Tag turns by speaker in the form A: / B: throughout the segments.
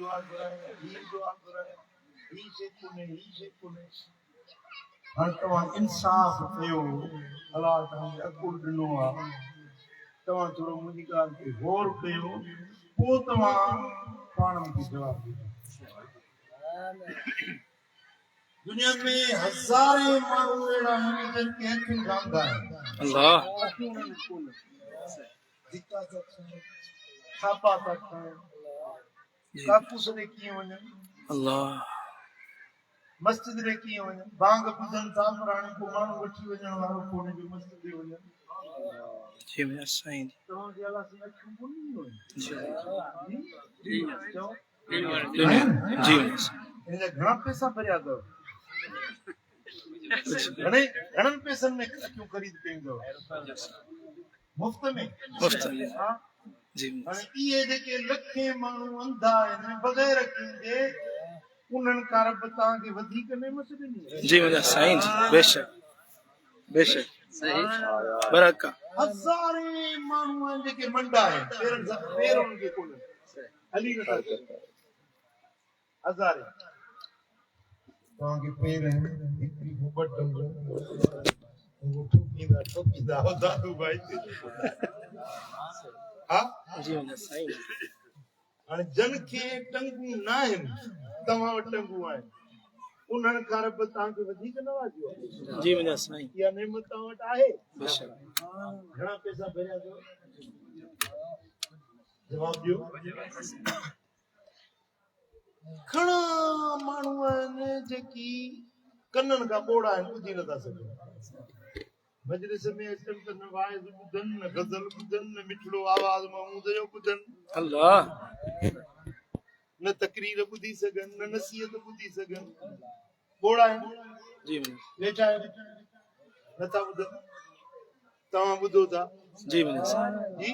A: दुआ कराए ही दुआ कराए ही से कोने हाणे तव्हां इंसाफ़ कयो अलाह तव्हांखे अकुल ॾिनो आहे तव्हां थोरो मुंहिंजी ॻाल्हि ते गौर कयो पोइ तव्हां पाण मूंखे जवाबु ॾियो दुनिया में हज़ारे माण्हू अहिड़ा आहिनि जन के अखियुनि खां अंधा आहिनि
B: अल्लाह
A: धिका था खाइनि छापा था खाइनि काकूस ॾे कीअं वञनि
B: अल्लाह
A: मस्जिद ॾे कीअं वञनि बांग ॿुधनि था पर हाणे को माण्हू वठी वञण वारो कोन्हे जो मस्जिद ॾे वञनि
B: जी मेरा साईं
A: तव्हांजे अलाह सां अखियूं कोन्हनि चओ
B: जी
A: हिन घणा पैसा भरिया अथव घणनि पैसनि में अखियूं ख़रीद कयूं अथव मुफ़्त में हा
B: जी
A: हाणे इहे जेके लखे माण्हू अंधा आहिनि बग़ैर अखियुनि जे उन्हनि खां रब तव्हांखे वधीक नेमत ॾिनी
B: जी मेरा साईं जी बेशक बेशक सही बरका
A: हज़ारे माण्हू आहिनि जेके मंडा आहिनि पेरनि खे कोन्हनि हली नथा सघनि हज़ारे तव्हांखे पेर आहिनि हिकिड़ी ॿ टंग ठोकींदा हो दादू भाई हा
B: जी मेरा साईं
A: हाणे जन खे टंगूं न आहिनि तव्हां वटि टंगूं आहिनि उन्हनि खां रब तव्हांखे वधीक नवाज़ियो
B: जी मेरा साईं
A: इहा नेमत तव्हां वटि आहे
B: बेशक
A: घणा पैसा भरिया अथव जवाबु ॾियो घणा माण्हू आहिनि जेकी कननि खां ॿोड़ा आहिनि ॿुधी नथा सघनि मजलिस में अचनि त न वाइज़ ॿुधनि न गज़ल ॿुधनि न मिठड़ो आवाज़ महमूद जो ॿुधनि
B: अल्लाह
A: न तकरीर ॿुधी सघनि न नसीहत ॿुधी सघनि ॿोड़ा आहिनि
B: जी
A: वेठा आहिनि नथा ॿुधनि तव्हां ॿुधो था
B: जी मेरा साईं
A: जी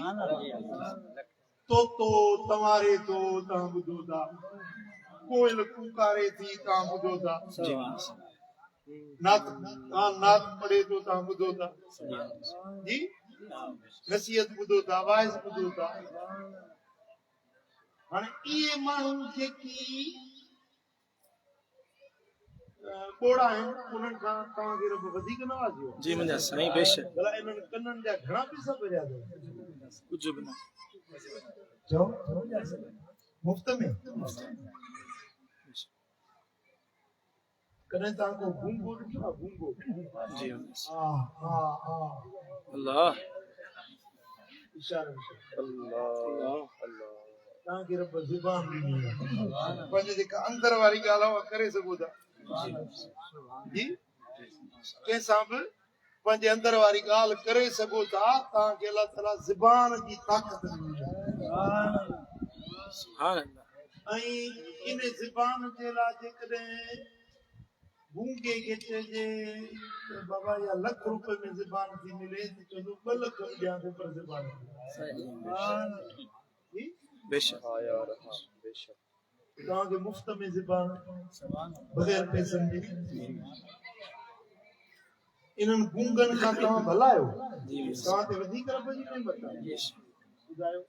A: तोतो तंवारे थो तव्हां ॿुधो था कोयल कुकारे थी तव्हां ॿुधो था
B: जी मेरा साईं
A: नात पढ़े थो तव्हां ॿुधो था जी नसीहत ॿुधो था वाइज़ ॿुधो था हाणे इहे माण्हू जेकी ॿोड़ा आहिनि उन्हनि खां तव्हांखे रब वधीक नवाज़ियो
B: जी मेरा साईं बेशक
A: भला इन्हनि कननि जा घणा पैसा भरिया अथव
B: कुछ भी ना
A: चओ मुफ़्त में कॾहिं तव्हां को गूंगो ॾिठो आहे गूंगो
B: जी
A: हा हा हा
B: अल्लाह
A: इशारो
B: अल्लाह
A: तव्हांखे रब ज़ुबान ॾिनी आहे पंहिंजे जेका अंदर वारी ॻाल्हि आहे उहा करे सघो था जी कंहिंसां बि पंहिंजे अंदर वारी ॻाल्हि करे सघो था तव्हांखे अलाह ताला ज़ुबान जी ताक़त ॾिनी
B: सुभान अल्लाह
A: ऐं इन ज़ुबान जे लाइ जेकॾहिं गूंगे खे चइजे बाबा या लख रुपए में ज़ुबान थी मिले त चवंदो 2 लख ॾियां थो पर ज़ुबान
B: बेशक
A: तव्हांखे मुफ़्त में ज़ुबान बग़ैर पैसनि जे इन्हनि गूंगनि खां तव्हां भलायो तव्हां ते वधीक रब जी नेमत आहे ॿुधायो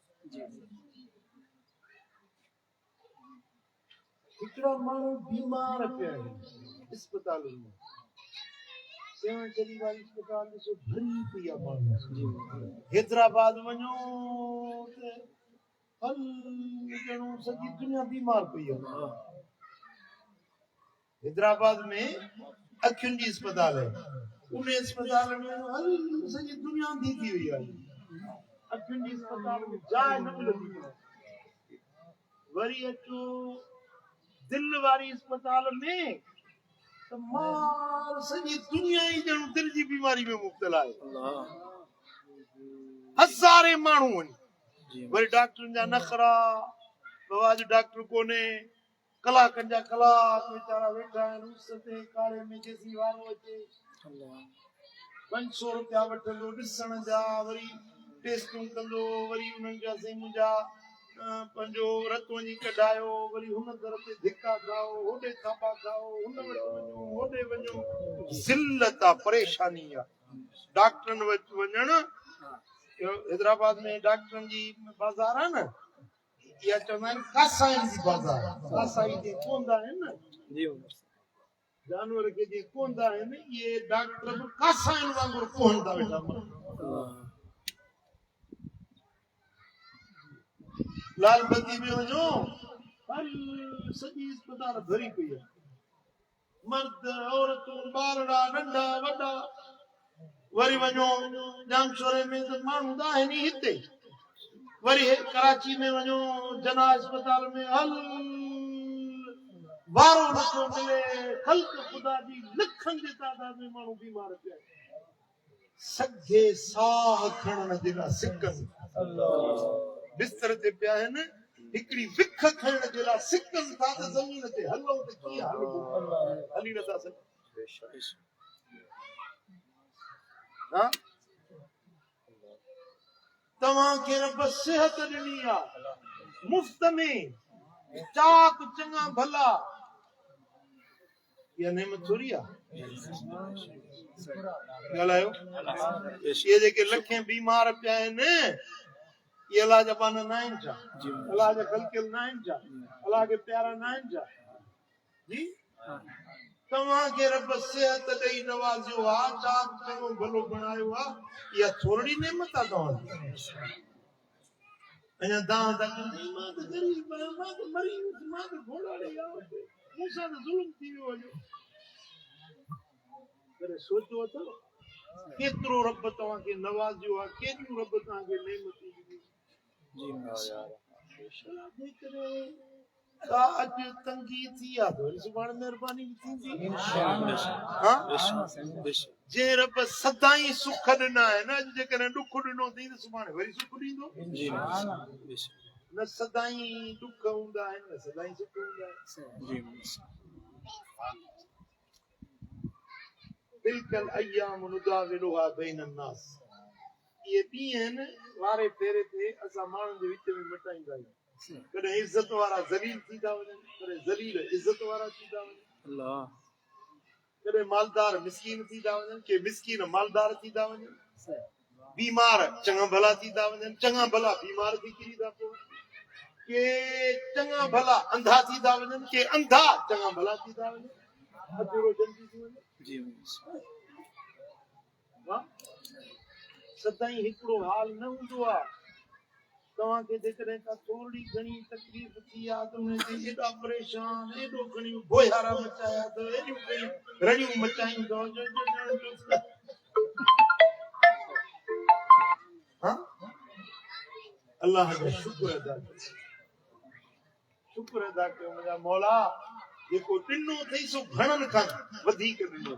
A: हिकिड़ा माण्हू बीमार पिया आहिनि अस्पतालुनि में सेवन चली वारी अस्पताल ॾिसो भरी पई आहे माण्हू हैदराबाद वञो त हल ॼणो सॼी दुनिया बीमार पई आहे हैदराबाद में अखियुनि जी अस्पताल आहे उन अस्पताल में हल सॼी दुनिया अंधी थी वई आहे अखियुनि जी अस्पताल में जाइ न मिलंदी वरी अचो दिल वारी अस्पताल में त मां सॼी दुनिया ई ॼणो दिल जी बीमारी में मुब्तला आहे हज़ारे माण्हू आहिनि वरी डॉक्टरनि जा नखरा बाबा अॼु डॉक्टर कोन्हे कलाकनि जा कलाक वीचारा वेठा आहिनि उस ते कारे में जेसी वारो अचे 500 रुपया वठंदो ॾिसण जा वरी टेस्टूं कंदो वरी उन्हनि जा साईं मुंहिंजा पंहिंजो रत वञी कढायो वरी हुन दर ते धिका खाओ होॾे थापा खाओ हुन वटि वञो होॾे वञो ज़िल्लत आहे परेशानी आहे डॉक्टरनि वटि वञण हैदराबाद में डॉक्टरनि जी बाज़ार आहे न या चवंदा आहिनि कासाइन जी बाज़ार कासाई जे कोंदा आहिनि न
B: जी उमर
A: जानवर खे जे कोंदा आहिनि इहे डॉक्टर बि कासाइन वांगुरु कोहंदा वेठा लाल बत्ती में वञो हर सॼी अस्पताल भरी पई आहे मर्द औरतूं ॿारड़ा नंढा वॾा वरी वञो जामशोरे में त माण्हू त आहिनि ई हिते वरी कराची में वञो जना अस्पताल में हल वारो नथो मिले ख़ल्क़ ख़ुदा जी लखनि जे तादाद में माण्हू बीमार पिया सघे साह खणण जे लाइ सिकनि बिस्तर ते पिया आहिनि हिकिड़ी विख खणण जे लाइ सिकनि था त ज़मीन ते हलो त कीअं हलबो हली नथा सघूं हा तव्हांखे रब सिहत ॾिनी आहे मुफ़्त में चाक चङा भला इहा नेमत थोरी आहे ॻाल्हायो इहे जेके लखे बीमार पिया आहिनि इहे अलाह जा पाना न आहिनि छा अलाह जा ख़ल्क़ियल न आहिनि छा अलाह खे प्यारा न आहिनि छा जी तव्हांखे रब सिहत ॾेई नवाज़ियो आहे चाक चङो भलो बणायो आहे इहा थोरी नेमत आहे तव्हांजी अञा दाह था कनि मां त ग़रीब आहियां मां त मरी वियुसि मां त घोड़ा ॾेई आयो मूंसां त ज़ुल्म थी वियो अॼु पर सोचो अथव केतिरो रब तव्हांखे नवाज़ियो आहे केतिरियूं रब तव्हांखे नेमतूं ॾिनियूं अॼु तंगी थी आहे त वरी सुभाणे महिरबानी थींदी जे रब सदाई सुख ॾिना आहिनि अॼु जेकॾहिं ॾुख ॾिनो अथई त सुभाणे वरी सुख ॾींदो न सदाई ॾुख हूंदा आहिनि न सदाई सुख हूंदा आहिनि बिल्कुल अय्याम नुदाविलुहा बैन अन्नास ये ॾींहं आहिनि वारे फेरे ते असां माण्हुनि जे विच में मटाईंदा आहियूं कॾहिं इज़त वारा ज़लील थी था वञनि कॾहिं ज़लील इज़त वारा थी था वञनि कॾहिं मालदार मिसकीन थी था वञनि के मिसकीन मालदार थी था वञनि बीमार चङा भला थी था वञनि चङा भला बीमार थी किरी था पवनि के चङा भला अंधा थी था वञनि के अंधा चङा भला थी था वञनि अधु रोशन थी वञे सदाई हिकिड़ो हाल न हूंदो आहे तव्हांखे जेकॾहिं का थोरी घणी तकलीफ़ थी आहे त उन ते एॾा परेशान एॾो घणी बोहारा मचाया अथव एॾियूं घणियूं रड़ियूं मचायूं अथव अलाह जो शुक्र अदा कयो मुंहिंजा मौला जेको ॾिनो अथई सो घणनि खां वधीक ॾिनो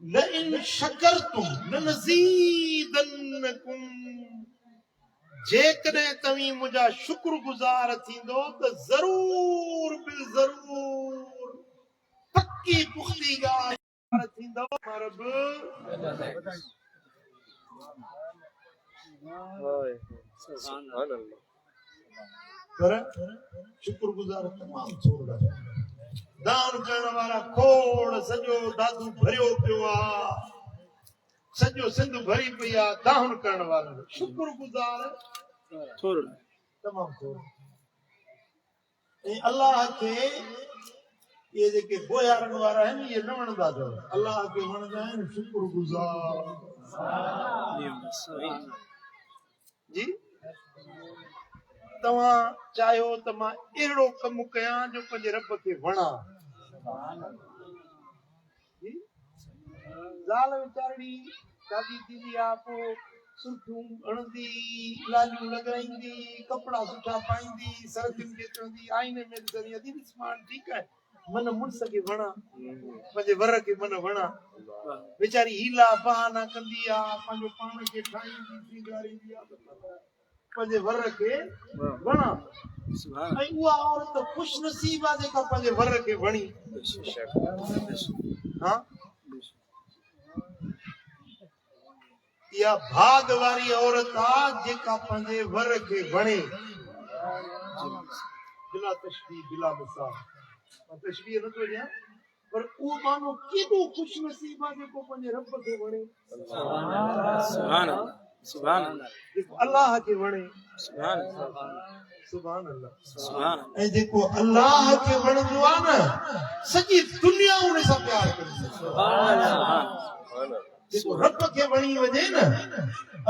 A: लइन शकरतुम लनज़ीदन्नकुम जेकॾहिं तव्हीं मुंहिंजा शुक्रगुज़ार थींदो त ज़रूर बिल ज़रूर पक्की पुख्ती ॻाल्हि थींदो रब पर शुक्रगुज़ार तमामु थोरा दान करण वारा खोड़ सॼो दादू भरियो पियो आहे सॼो सिंध भरी पई आहे दान करण वारा शुक्रगुज़ार थोरो तमामु थोरो ऐं अलाह खे इहे जेके बोयारनि वारा आहिनि इहे न वणंदा अथव अलाह खे वणंदा आहिनि शुक्रगुज़ार जी तव्हां चाहियो त मां अहिड़ो कमु कयां जो पंहिंजे रब खे वणा ज़ाल वीचारड़ी शादी थींदी आहे पोइ सुठियूं हणंदी लालियूं लॻाईंदी कपिड़ा सुठा पाईंदी सरदियुनि खे चवंदी आईने में ॾिसंदी दीदी मान ठीकु आहे मन मुड़ुस खे वणा पंहिंजे वर खे मन वणा वीचारी हीला बहाना कंदी आहे पंहिंजो पाण खे ठाहींदी सींगारींदी आहे पंहिंजे वर खे वणा ऐं उहा औरत ख़ुशि नसीब आहे जेका पंहिंजे वर खे वणी हा इहा भाग वारी औरत आहे जेका पंहिंजे वर खे वणे बिला तशबीह बिला मिसाल तशबीह नथो ॾियां पर उहो माण्हू केॾो ख़ुशि नसीब आहे जेको पंहिंजे रब खे वणे
B: सुभान अल्लाह
A: जेको अल्लाह खे वणे
B: सुभान
A: सुभान अल्लाह
B: सुभान
A: ऐं जेको अल्लाह खे वणंदो आहे न सॼी दुनिया उन सां प्यार कंदी जेको रब खे वणी वञे न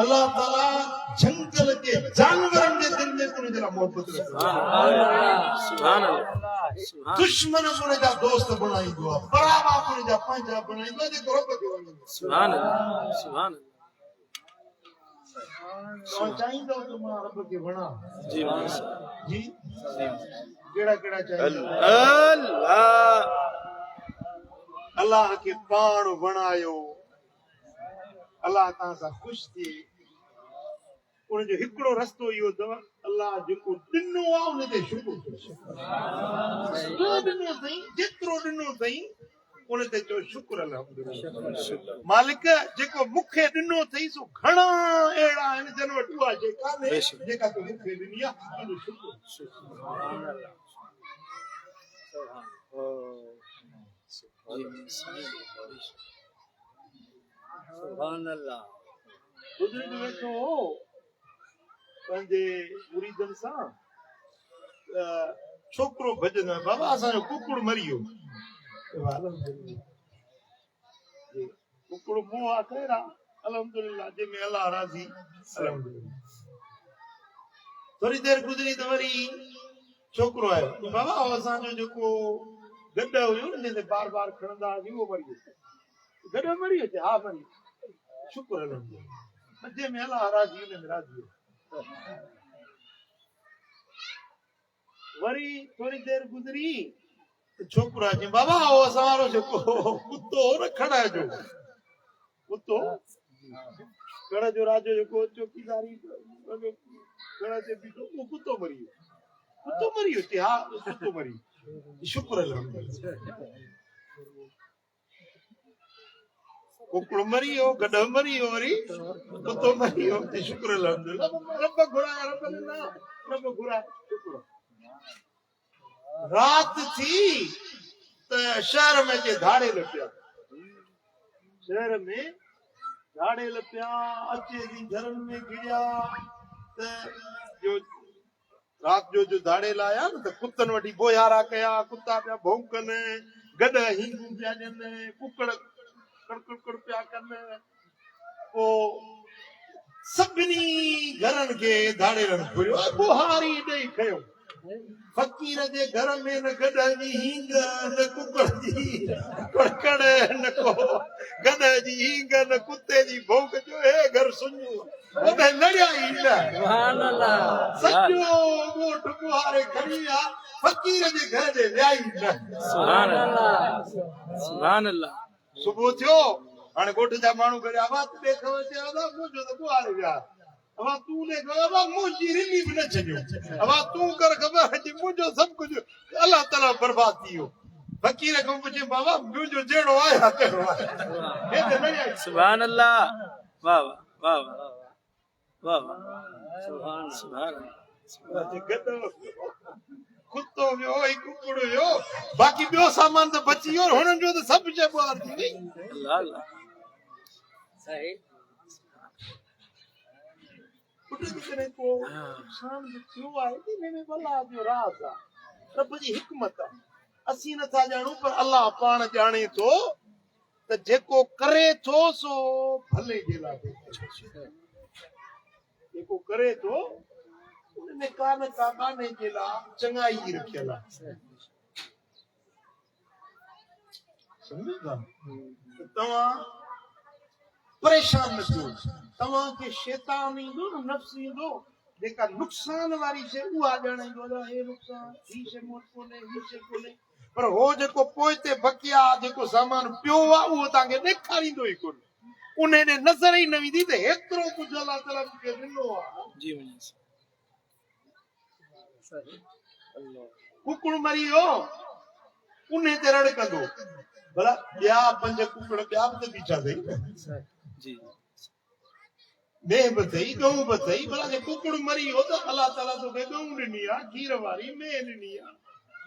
A: अल्लाह ताला जंगल जे जानवरनि जे दिल में उन जे लाइ मोहबत रखंदो
B: सुभान अल्लाह
A: दुश्मन उन जा दोस्त बणाईंदो आहे बराबा उन जा पंहिंजा बणाईंदो आहे जेको रब खे वणंदो
B: सुभान अल्लाह सुभान
A: तव्हां चाहींदो त मां रब खे वणा
B: जी
A: जी कहिड़ा कहिड़ा चाहींदो
B: अल्लाह
A: अल्लाह खे पाण वणायो अल्लाह तव्हां सां ख़ुशि थिए उनजो हिकिड़ो रस्तो इहो अथव अल्लाह जेको ॾिनो आहे उन ते शुक्र ॾिनो अथई जेतिरो ॾिनो अथई उन ते चओ शुक्र अल्हम्दुलिल्लाह मालिक जेको मूंखे ॾिनो अथई सो घणा अहिड़ा आहिनि जन वटि उहा शइ कान्हे जेका तूं मूंखे ॾिनी आहे तुंहिंजो शुक्र
B: सुभान अल्लाह
A: बुजुर्ग वेठो हो पंहिंजे मुरीदनि सां छोकिरो भॼंदो आहे बाबा असांजो कुकुड़ मरी वियो कुकुड़ मोह आहे ख़ैर आहे अल्हम्दुलिल्लाह जंहिंमें अल्लाह राज़ी अल्हम्दुलिल्लाह थोरी देरि गुज़री त वरी छोकिरो आयो बाबा असांजो जेको गॾ हुयो न जंहिंते बार बार खणंदा हुआसीं उहो मरी वियो गॾ मरी वियो हा मरी शुक्र अल्हम्दुलिल्लाह जंहिंमें अल्लाह राज़ी हुन में राज़ी वरी थोरी देरि गुज़री छोकिरो आहे चई बाबा असां वारो जेको कुतो हो न खण जो कुतो कण जो राजो जेको चौकीदारी कण ते बीठो उहो कुतो मरी वियो चई हा कुतो मरी वियो शुक्र अल्हम्दुलिल्लाह कुकड़ मरी वियो गॾ मरी वियो वरी कुतो मरी वियो चई शुक्र अल्हम्दुलिल्लाह रब घुराए रब ॾिना रब घुराए शुक्र रात थी त शहर में जे धाड़े लपिया शहर में धाड़े लपिया अचे जी घरनि में घिरिया त जो रात जो धाड़े लाया न त कुतनि वठी बोयारा कया कुता पिया भौंकनि गॾ हींगू पिया ॾियनि कुकड़ कड़कड़ पिया कनि पोइ सभिनी घरनि खे धाड़ेरनि घुरियो बुहारी ॾेई खयो फकीर जे घर में न गॾ जी हींग न कुकड़ जी कड़कड़ न को गॾ जी हींग न कुते जी भौंक जो हे घर सुञो ओॾे लड़िया ई न
B: सुभान अल्लाह
A: सॼो ॻोठ बुहारे खणी विया फकीर जे घर जे वियाई न
B: सुभान अल्लाह सुभान अल्लाह
A: सुबुह थियो हाणे ॻोठ जा माण्हू करे आवाज़ ॾेखाव चयो मुंहिंजो त बुहारे विया अब तू ने कहा मुझी रिली भी न छॾियो अब तू कर ख़बर मुंहिंजो सभु कुझु अल्लाह ताला बर्बाद थी वियो फकीर खां पुछे बाबा मुंहिंजो जहिड़ो आहे तहिड़ो आहे
B: सुभान अल्लाह वाह वाह वाह वाह सुभान सुभान
A: कुतो वियो ऐं कुकुड़ वियो बाक़ी ॿियो सामान त बची वियो हुननि जो त सभु शइ ॿुहार थी वई
B: अल्लाह अल्लाह सही
A: पुट करे को नुक़सान थियो आहे इन में अल्लाह जो राज़ आहे रब जी हिकमत आहे असीं नथा ॼाणूं पर अल्लाह पाण ॼाणे थो त जेको करे थो सो भले जे लाइ जेको करे थो उन में का न का बाने जे लाइ चङाई रखियल आहे सम्झो था तव्हां परेशान न थियो तव्हांखे शैतान ईंदो न नफ़्स ईंदो जेका नुक़सान वारी शइ उहा ॼाणाईंदो हे नुक़सान ही शइ मूं वटि कोन्हे ही शइ कोन्हे पर हो जेको पोइ ते बकिया जेको सामान पियो आहे उहो तव्हांखे ॾेखारींदो ई कोन्हे उन ॾे नज़र ई न ईंदी त हेतिरो कुझु अल्लाह ताला मूंखे ॾिनो आहे
B: जी
A: कुकड़ मरी वियो उन ते रड़कंदो भला ॿिया 5 कुकड़ ॿिया बि त बीठा अथई
B: जी
A: मेह बि अथई गऊं बि अथई भला जे कुकड़ मरी वियो त अल्लाह ताला तोखे गऊं ॾिनी आहे खीर वारी मेह ॾिनी आहे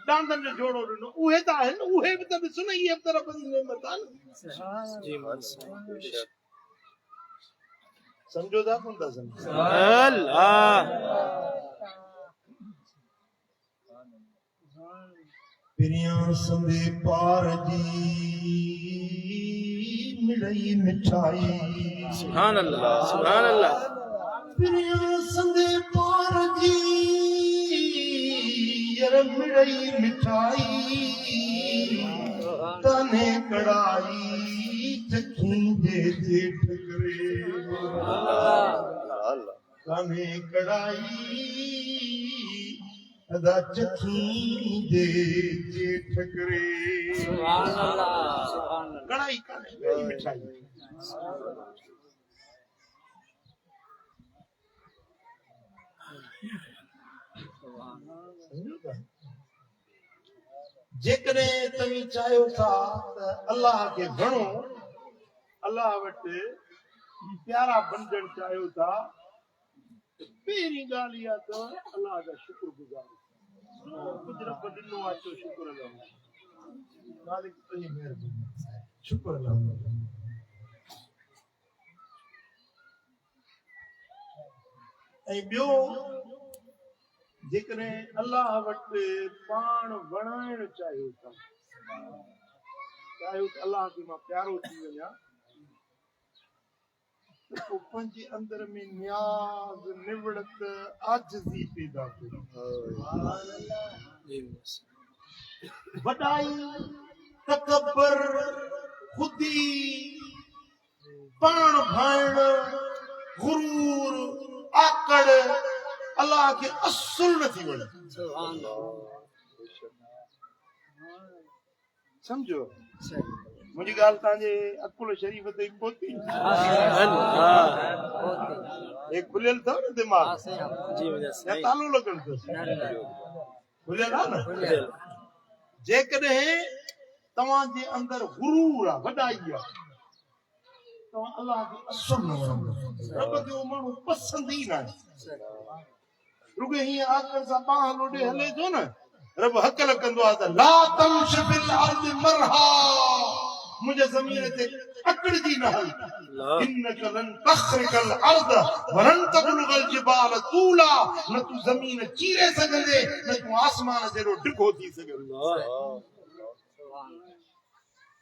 A: डांडनि जो जोड़ो ॾिनो उहे त आहिनि उहे बि त ॾिस न इहे तरफ़ जी नेमत आहे
B: जी
A: समझो था कौन था समझो
B: अल्लाह
A: पिरियां संदे पार जी मिलई मिठाई
B: सुभान अल्लाह सुभान अल्लाह
A: पिरियां संदे पार जी यार मिलई मिठाई तने कड़ाई चखी दे जेठ करे तने कड़ाई अदा चखी दे जेठ करे कड़ाई काने मिठाई जेकॾहिं तव्हीं चाहियो था त अल्लाह खे घणो अल्लाह वटि प्यारा बणजण चाहियो था पहिरीं ॻाल्हि इहा त अल्लाह जा शुक्रगुज़ार कुझु रब ॾिनो आहे तो शुक्र अल्लाह मालिक तुंहिंजी महिरबानी शुक्र अल्लाह ऐं ॿियो जेकॾहिं अल्लाह वटि पाण वणाइण चाहियो था चाहियो त अल्लाह खे मां प्यारो थी वञा त पोइ पंहिंजे अंदर में न्याज़ निवड़त आजिज़ी पैदा वॾाई तकबर खुदी पाण भाइण गुरूर आकड़ अल्लाह खे असुल न थी वणे समझो मुंहिंजी ॻाल्हि तव्हांजे अकुल शरीफ़ ते पहुती हे खुलियल अथव न दिमाग़ या तालो लॻल अथसि खुलियल आहे न जेकॾहिं तव्हांजे अंदरि गुरूर आहे वॾाई आहे तव्हां अल्लाह खे असुल न वणंदो रब खे उहो माण्हू पसंदि ई न आहे रुॻो हीअं आकड़ सां बांह लोॾे हले थो न रब हकल कंदो आहे त ला तमश फिल अर्द मरहा मुंहिंजे ज़मीन ते अकड़जी न हल इन्नक लन तखरिकल अर्द वलन तबलुगल जिबाल तूला न तू ज़मीन चीरे सघंदे न तू आसमान जहिड़ो डिघो थी सघंदे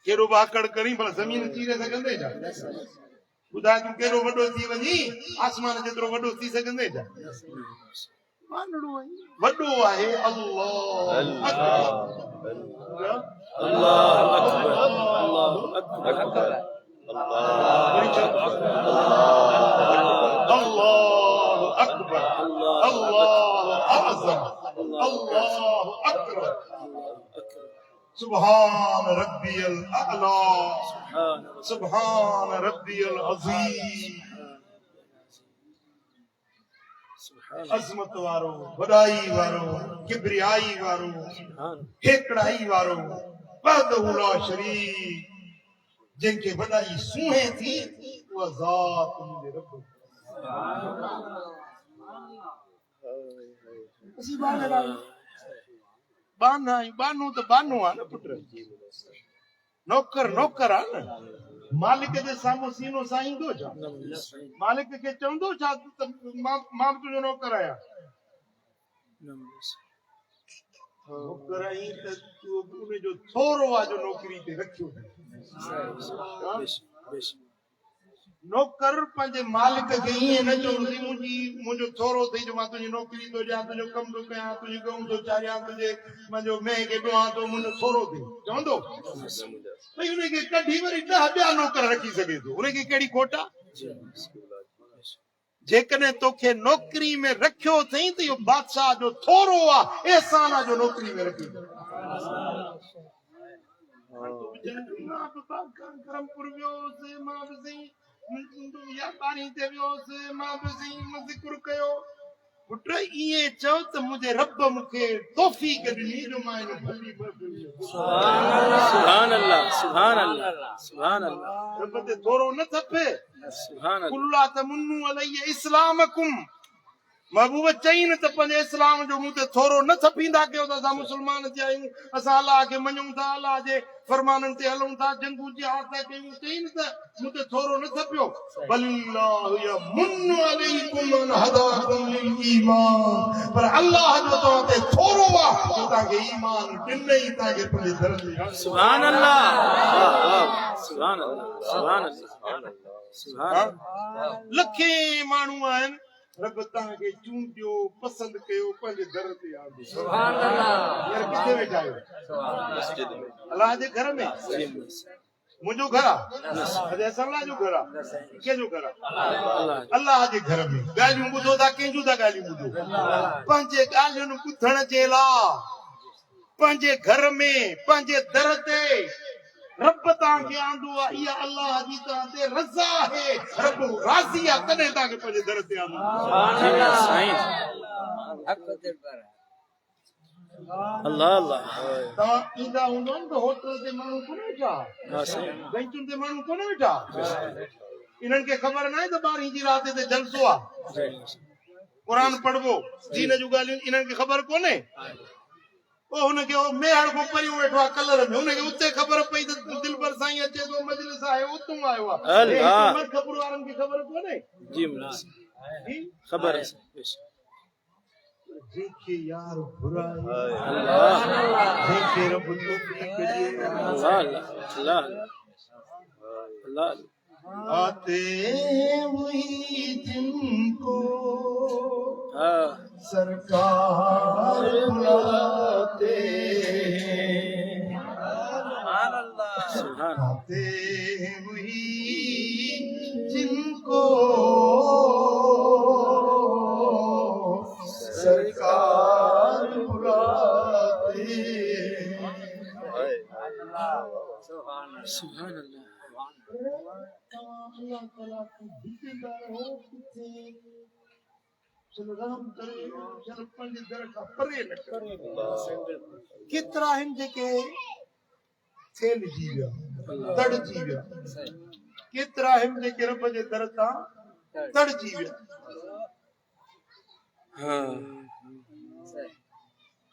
A: कहिड़ो बि आकड़ करी भला ज़मीन चीरे सघंदे छा ॿुधाए तूं कहिड़ो वॾो थी वञी आसमान जेतिरो वॾो थी सघंदे छा वॾो आहे अल्लाह
B: अल्लाह अकबर अल्लाह अकबर
A: अल्लाह अकबर अल्लाह अज़म अल्लाह अकबर सुभान रब्बियल अअला सुभान रब्बियल अज़ीम अज़मत वारो वॾाई वारो किबरियाई वारो हेकड़ाई वारो वहदहु ला शरीक जिनके वॾाई सूहे थी उहा ज़ात मुंहिंजे रब असीं बाना आहियूं बानो त बानो आहे न पुट नौकर नौकर आहे न मालिक जे साम्हूं सीनो साईंदो छा मालिक खे चवंदो छा त मां तुंहिंजो नौकर आहियां नौकर आहीं त तूं उनजो थोरो आहे जो नौकरी ते रखियो नौकर पंहिंजे मालिक खे ईअं न चवंदी मुंहिंजो थोरो अथई जो मां तुंहिंजी नौकरी थो ॾियां तुंहिंजो कमु थो कयां तुंहिंजी गऊं थो चारियां तुंहिंजे मुंहिंजो मेंह खे ॾोहां थो मुंहिंजो थोरो अथई चवंदो भई उनखे कढी वरी 10 ॿिया नौकर रखी सघे थो उनखे कहिड़ी खोट आहे जेकॾहिं तोखे नौकरी में रखियो अथई त इहो बादशाह जो थोरो आहे एहसान आहे जो नौकरी में रखी करमपुर वियोसि मां बि यादारी ते वियोसि मां बि ज़िक्र कयो पुट ईअं चओ त मुंहिंजे रब मूंखे तौफ़ीक़ ॾिनी जो मां हिन भली
B: सुभान अल्लाह सुभान अल्लाह सुभान अल्लाह
A: रब ते थोरो न थपे
B: सुभान अल्लाह
A: कुल्ला तमुन्नु अलैया इस्लामकुम महबूब चई न त पंहिंजे इस्लाम जो मूं ते थोरो न थपींदा कयो त असां मुस्लमान थिया आहियूं, असां अलाह खे मञूं था, अलाह जे फरमाननि ते हलूं था, जंगू जिहाद था कयूं, चई न त मूं ते थोरो न थपियो। बलिल्लाहु यमुन्नु अलैकुम अन हदाकुम लिल ईमान, पर अलाह जो तव्हां ते थोरो आहे जो तव्हांखे ईमान ॾिनई, तव्हांखे पंहिंजे दर ते
B: सुभान अल्लाह, सुभान अल्लाह, सुभान अल्लाह, सुभान अल्लाह।
A: लखे माण्हू आहिनि, रब तव्हांखे चूंडियो, पसंदि कयो, पंहिंजे दर ते आंदो। सुभान अल्लाह। यार किथे वेठा आहियो? अलाह जे घर में। मुंहिंजो घर आहे, अलाह जो घर आहे। कंहिंजो घर आहे? अलाह जे घर में। ॻाल्हियूं ॿुधो था, कंहिंजूं था ॻाल्हियूं ॿुधो? पंहिंजे ॻाल्हियुनि ॿुधण जे लाइ पंहिंजे घर में, पंहिंजे दर ते रब तव्हांखे आंदो आहे। इहा अलाह जी तव्हां ते रज़ा आहे, रब राज़ी आहे, तॾहिं तव्हांखे पंहिंजे दर ते आंदो।
B: अल्लाह अल्लाह।
A: तव्हां ईंदा हूंदो न त होटल ते माण्हू कोन वेठा, बेंचुनि ते माण्हू कोन वेठा, इन्हनि खे ख़बर न आहे त 12 जी राति ते जलसो आहे, क़ुरान पढ़बो, दीन जूं ॻाल्हियूं इन्हनि खे ख़बर कोन्हे। पोइ हुनखे मेहड़ खां परियूं वेठो आहे कलर में, हुनखे उते ख़बर पई त दिलबर साईं अचे थो, मजलिस आहे, उतां आयो आहे। मरखपुर वारनि खे ख़बर कोन्हे। जी
B: ख़बर है।
A: जंहिंखे यार घुराए जंहिंखे रब तौफीक ॾिए,
B: अल्लाह अल्लाह।
A: आते वही जिनको सरकार बुलाते हैं, आते वही जिनको सरकार बुलाते हैं।
B: सुभान अल्लाह।
A: अल्लाह ताला को दीदार हो किथे चलो रहम करे, चलो पंहिंजे दर खां परे न करे। केतिरा आहिनि जेके थेलिजी विया, तड़जी विया, केतिरा आहिनि जेके रब जे दर तां तड़जी विया।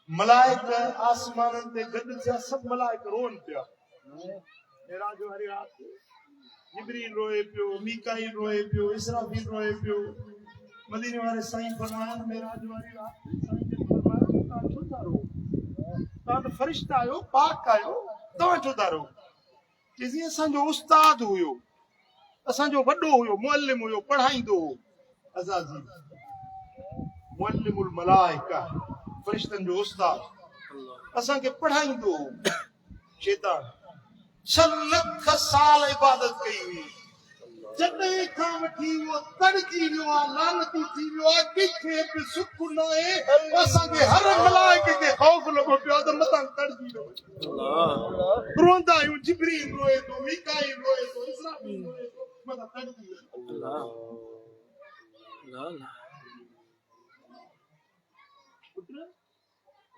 A: मलाइक आसमाननि ते गॾु थिया, सभु मलाइक रोन पिया। मेराज वारी राति जिब्रील रोए पियो, मीकाईल रोए पियो, इसराफील रोए पियो। मदीने वारे साईं फरमाया, मेराज वारी राति साईं ने फरमाया, तव्हां छो था रो? तव्हां त फरिश्ता आहियो, पाक आहियो, तव्हां छो था रो? चईं असांजो उस्ताद हुयो, असांजो वॾो हुयो, मुअल्लिम हुयो, पढ़ाईंदो हो। अज़ाज़ी मुअल्लिमुल मलाइका, फरिश्तनि जो उस्ताद, असांखे पढ़ाईंदो हो। शैतान 6 लख साल इबादत कई हुई, जॾहिं खां वठी उहो तड़जी वियो आहे, लानती थी वियो आहे, कंहिंखे बि सुख न आहे। असांखे हर मलाइक खे ख़ौफ़ लॻो पियो आहे त मथां तड़जी वियो। रोंदा आहियूं, जिब्रील रोए थो, मीकाईल रोए थो, इसराफील रोए थो, मथां तड़जी वियो।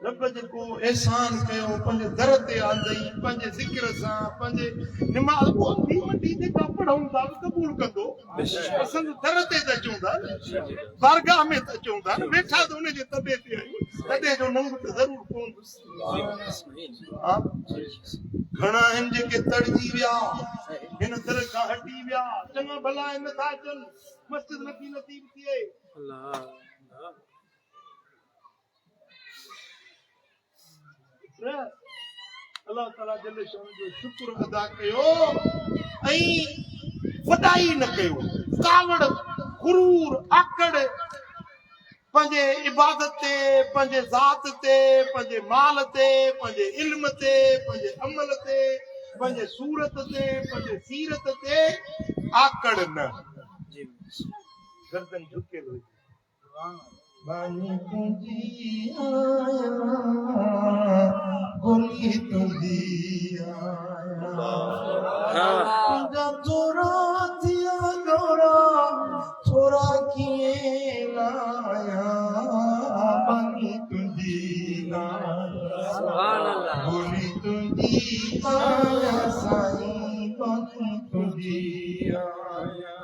A: रब जेको एहसान कयो, पंहिंजे दर ते आंदई, पंहिंजे ज़िक्र सां, पंहिंजे निमाज़ ॿी वॾी जेका पढ़ूं था क़बूल कंदो। असांजे दर ते त अचूं था, बारगाह में त अचूं था, वेठा त उनजे तबे ते आहियूं, तॾहिं जो नंग त ज़रूर पवंदुसि। घणा आहिनि जेके तड़जी विया, हिन दर खां हटी विया, चङा भला आहिनि नथा अचनि, मस्जिद नथी नसीब थिए। अल्लाह ताला जल शान जो शुक्र अदा कयो ऐं वॾाई न कयो। कावड़, गुरूर, आकड़ पंहिंजे इबादत ते, पंहिंजे ज़ात ते, पंहिंजे माल ते, पंहिंजे इल्म ते, पंहिंजे अमल ते, पंहिंजे सूरत ते, पंहिंजे सीरत ते आकड़ न। गर्दन झुके हुई बानी तुंहिंजी आया, गोली तुंहिंजी आया, तुंहिंजा थोरा थिया गौरा, थोरा कीअं लाया, बानी तुंहिंजी आया, गोली तुंहिंजी आया, साईं बानी तुंहिंजी आया।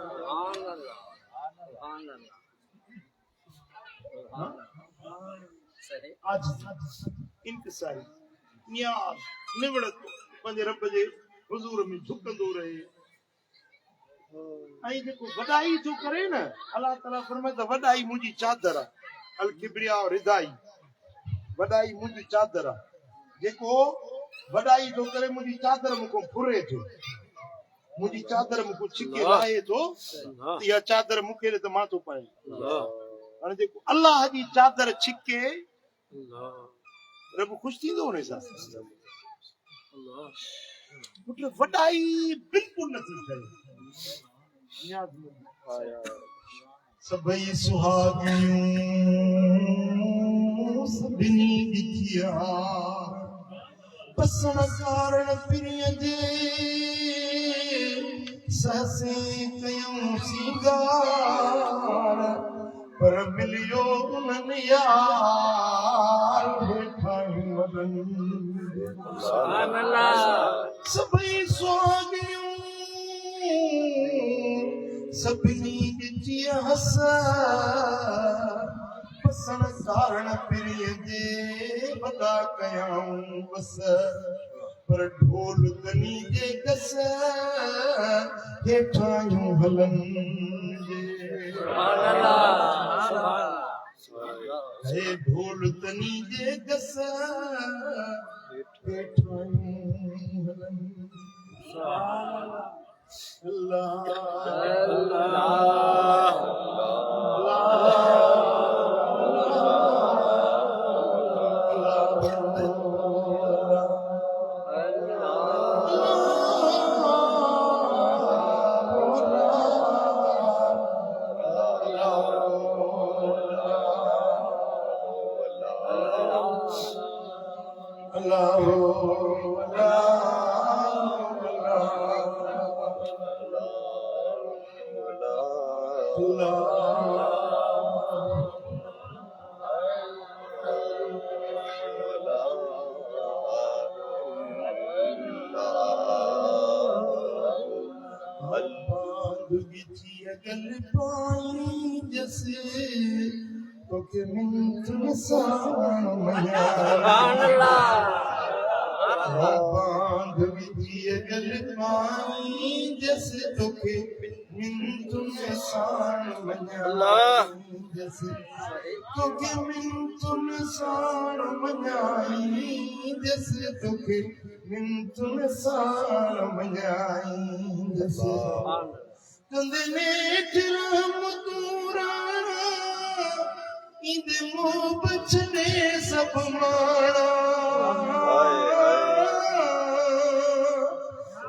A: आज इंकिसारी नियाज़ निवड़त पंहिंजे रब जे हुज़ूर में झुकंदो रहे ऐं जेको वॾाई थो करे न अलाह ताला फरमाए त वॾाई मुंहिंजी चादर आहे अल किब्रिया और रिदाई वॾाई मुंहिंजी चादर आहे जेको वॾाई थो करे मुंहिंजी चादर मूंखां फुरे थो मुंहिंजी चादर मूंखां छिके लाहे थो इहा चादर मूंखे ॾे त मां थो पाए हाणे जेको अलाह जी चादर छिके रब ख़ुशि थींदो हुन सां पुट वॾाई बिल्कुलु नथी थिए सभई सुहागियूं सभिनी ॾिठिया बसण कारण पिरीअ जे सहसे कयूं सींगार पर मिलियो उन्हनि यार वेठायूं वॾनि सभई सुहागियूं सभिनी ॾिठिया हस बसण कारण पिरीअ जे वॾा कयाऊं बस पर ढोल तनी जे कस हेठायूं हलनि हे ढोल तनी जे कस हेठायूं हलनि अल्लाह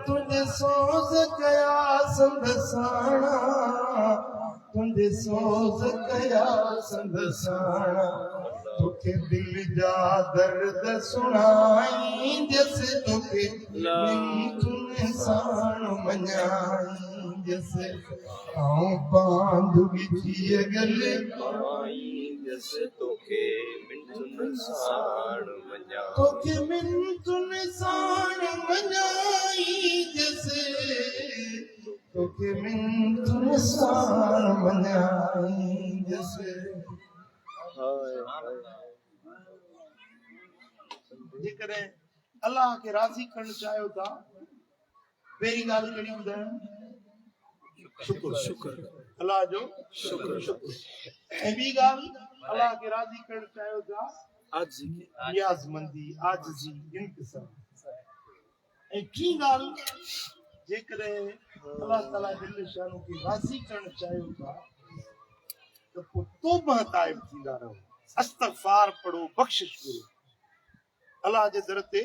A: तुझे सोज कया संदसाना तुझे सोज कया संदसाना तोखे दिल जा दर्द सुनाई जैसे तोखे तुने साण मञाई जैसे आऊं बांध विची गल जैसे तोखे मिंटुन साण मञाई तोखे मिंटुन साण मञाई जैसे तोखे मिंटुन साण मञाई जैसे जेकॾहिं अलाह खे राज़ी करणु चाहियो था पहिरीं ॻाल्हि कहिड़ी ॿुधायो शुक्र अलाह जो शुक्र ऐं ॿी ॻाल्हि अलाह खे राज़ी करणु चाहियो था नियाज़मंदी आजिज़ी इंकिसार ऐं टी ॻाल्हि जेकॾहिं अलाह ताला जल्ल शानो खे राज़ी करणु चाहियो था त पोइ तौबह ताइब थींदा रहो इस्तग़फ़ार पढ़ो बख़्शिश करो अलाह जे दर ते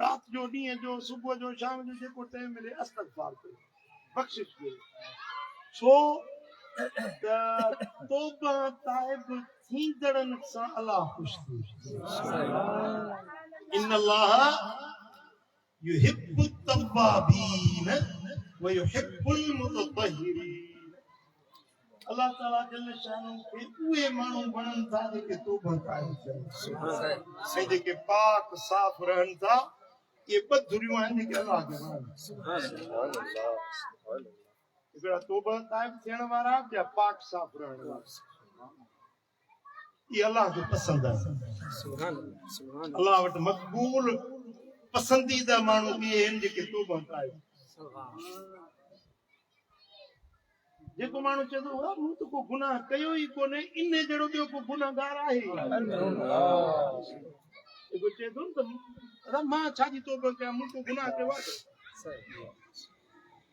A: रात जो ॾींहं जो सुबुह जो शाम जो जेको टाइम मिले इस्तग़फ़ार करो बख़्शिश करो छो त तौबह ताइब थींदड़नि सां अलाह ख़ुशि थींदो इन अल्लाह युहिब्बु तव्वाबीन व युहिब्बुल मुततहिरीन अल्लाह ताला जल्ल शानो खे उहे माण्हू वणनि था जेके तौबह ताइब कनि ऐं जेके पाक साफ़ रहनि था ये ॿ धुरियूं आहिनि जेके अलाह खे वणनि हिकिड़ा तौबह ताइब थियण वारा ॿिया पाक साफ़ रहण वारा ये अल्लाह खे पसंदि आहे
B: सुभान अल्लाह, सुभान अल्लाह,
A: अल्लाह वटि मक़बूल पसंदीदा माण्हू इहे आहिनि जेके तौबा कयो
B: सुभान
A: जेको माण्हू चए थो मूं त को गुनाह कयो ई कोन्हे इन जहिड़ो ॿियो को गुनाहगार आहे जेको चए थो न त दादा मां छाजी तौबा कयां मूं को गुनाह कयो आहे
B: सही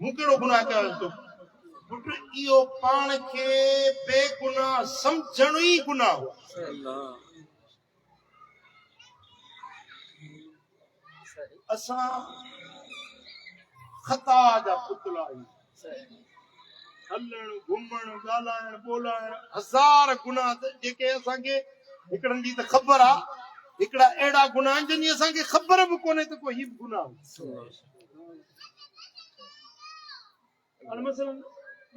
A: मूं कहिड़ो गुनाह कयो आहे तो पुट इहो पाण खे बेगुनाह सम्झणु ई गुनाह हो
B: अल्लाह सही
A: असां ख़ता जा पुतला आहियूं
B: सही
A: हलण घुमण ॻाल्हाइण ॿोलाइण हज़ार गुनाह जेके असांखे हिकिड़नि जी त ख़बर आहे हिकिड़ा अहिड़ा गुनाह आहिनि जिन जी असांखे ख़बर बि कोन्हे त को हीउ गुनाह हाणे मसलन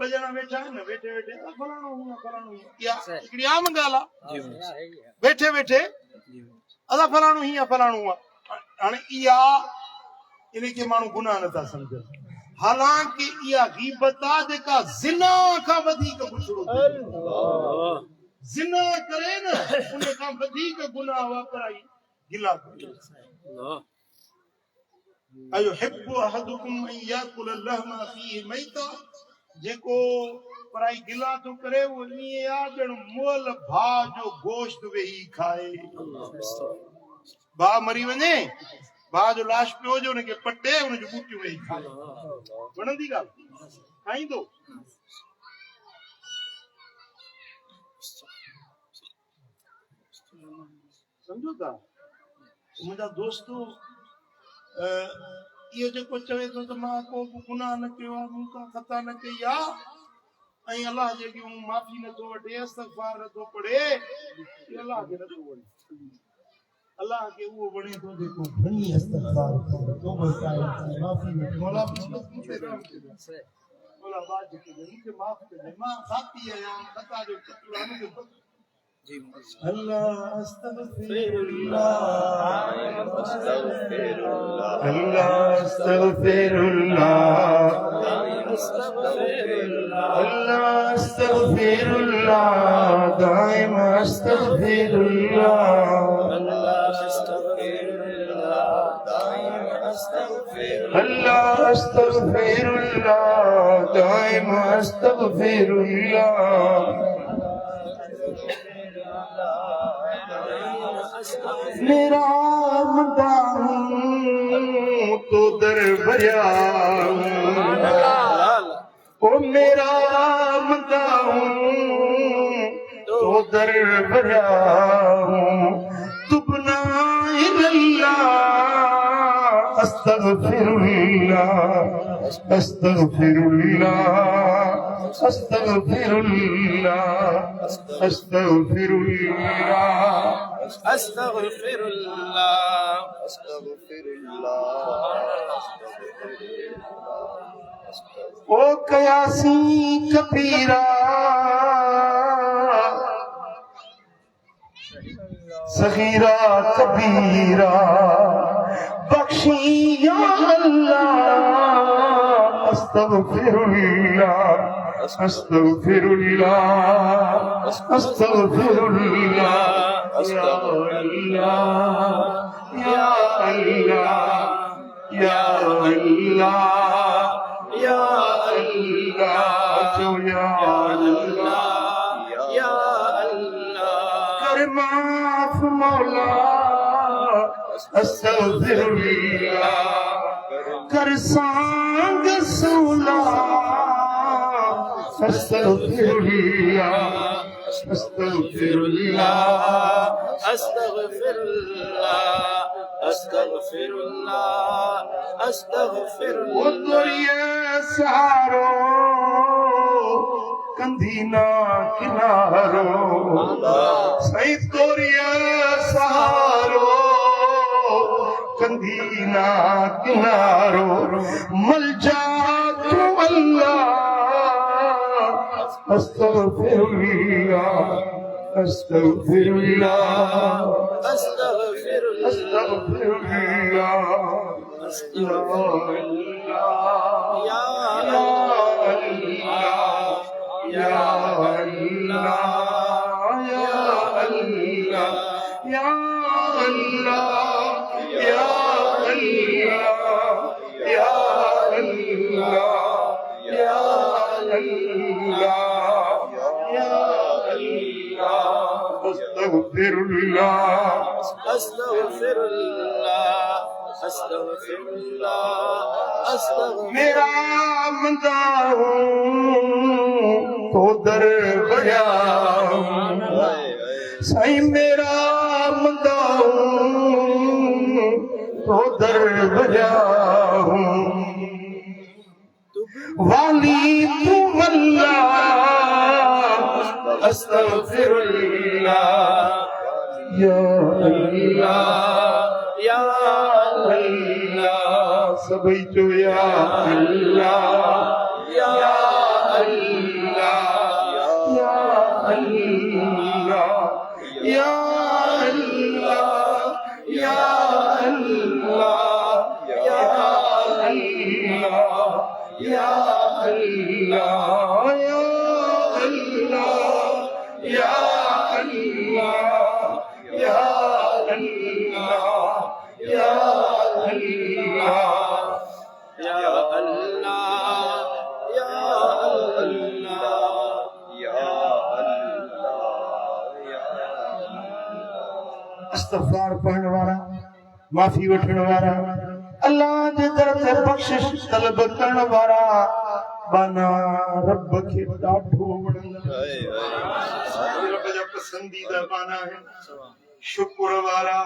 A: ॿ ॼणा वेठा आहिनि न वेठे वेठे फलाणो हूंदो फलाणो इहा हिकिड़ी आम ॻाल्हि आहे वेठे वेठे असां फलाणो हीअं फलाणो आहे हाणे इहा इनखे माण्हू गुनाह नथा सम्झनि हालांकि इहा गीबत आहे जेका ज़िना खां वधीक बुछड़ो ज़िना करे न उन खां वधीक गुनाह वापराई गिला
B: अल्लाह
A: अयुहिब्बु अहदुकुम अन याकुल लहमा फीहि मैता जेको पराई गिला थो करे उहो ईअं आहे ॼण मुअल भाउ जो गोश्त वेही खाए भाउ मरी वञे भाउ जो लाश पियो हुजे हुनखे पटे हुनजो ॿूटियूं वेही खाए वणंदी ॻाल्हि खाईंदो सम्झो था मुंहिंजा दोस्तो इहो जेको चवे थो त मां को बि गुनाह न कयो आहे मूं का ख़ता न कई आहे ऐं अलाह जेकी माफ़ी नथो वठे इस्तग़फ़ार नथो पढ़े अलाह खे नथो वणे अल्लाह खे उहो वणे थो जेको घणी इस्तग़फ़ार करे तौबा करे माफ़ी वठे मौला मौला बाज के मूंखे माफ़ कजे मां खाती आहियां ख़ता जो कतरा मूंखे
B: जी
A: अल्लाह अस्तग़फिरुल्लाह अल्लाह अस्तग़फिरुल्लाह दाइम अस्तग़फिरुल्लाह अल्लाह अस्तग़फिरुल्लाह दाइम अस्तग़फिरुल्लाह मेरा मदा तो दर भरिया ओ मेरा मदा तो दर भरिया तुबना इल्लल्लाह अस्तग़फिरुल्लाह अस्तग़फिरुल्लाह अस्तग़फिरुल्लाह अस्तग़फिरुल्लाह ओ कयासी कबीरा सगीरा कबीरा बख्शी या अल्लाह अस्तग़फिरुल्लाह अस्तग़फिरुल्लाह अस्तग़फिरुल्लाह या अल्लाह या अल्लाह या अल्लाह या अल्लाह जो या अल्लाह या अल्लाह कर माफ मौला अस्तग़फिरुल्लाह कर सांग सूला अस्तग़फिरुल्लाह अस्तग़फिरुल्लाह
B: अस्तग़फिरुल्लाह अस्तग़फिरुल्लाह
A: वो तोरिए सहारो कंधीना किनारो सही तोरिए सहारो कंधीना किनारो मल जा तू अल्लाह अस्तग़फिरुल्लाह अस्तग़फिरुल्लाह अस्तग़फिरुल्लाह या अल्लाह या अल्लाह या अल्लाह या अल्लाह या अल्लाह या अल्लाह या अल्लाह या अल्लाह या अल्लाह अस्तगफिरुल्लाह मेरा बंदा हूँ तो दर बया साईं मेरा बंदा हूँ तो दर बया हूँ वाली तू अल्लाह अस्तगफिरुल्लाह या अल्लाह या अल्लाह सभी जो या अल्लाह या अल्लाह या अल्लाह या अल्लाह या अल्लाह या अल्लाह या अल्लाह या अल्लाह या अल्लाह या अल्लाह या अल्लाह या अल्लाह या अल्लाह इस्तग़फ़ार पढ़ण वारा माफ़ी वठण वारा अल्लाह जे दर ते बख़्शिश तलब करण वारा बाना रब खे ॾाढो वणंदा रब जा पसंदीदा बाना है शुक्र वारा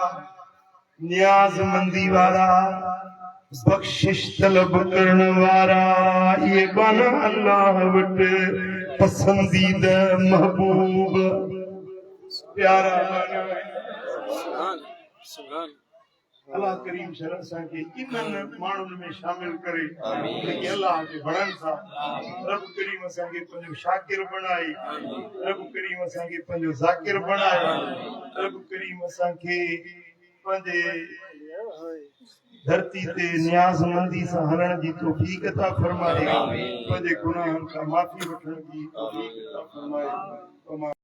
A: नियाज़मंदी वारा बख़्शिश तलब करण वारा ये बाना अल्लाह वट पसंदीदा महबूब प्यारा बाना है अल्लाह करीम शरण सां के इन्हनि माण्हुनि में शामिल करे जेके अल्लाह जे वणनि सां रब करीम असां खे पंहिंजो शाकिर बणाए रब करीम असां खे पंहिंजो ज़ाकिर बणाए रब करीम असां खे पंहिंजे धरती ते नियाज़मंदी सां हलण जी तौफ़ीक़ अता फरमाए पंहिंजे गुनाहनि खां माफ़ी वठण जी तौफ़ीक़ अता फरमाए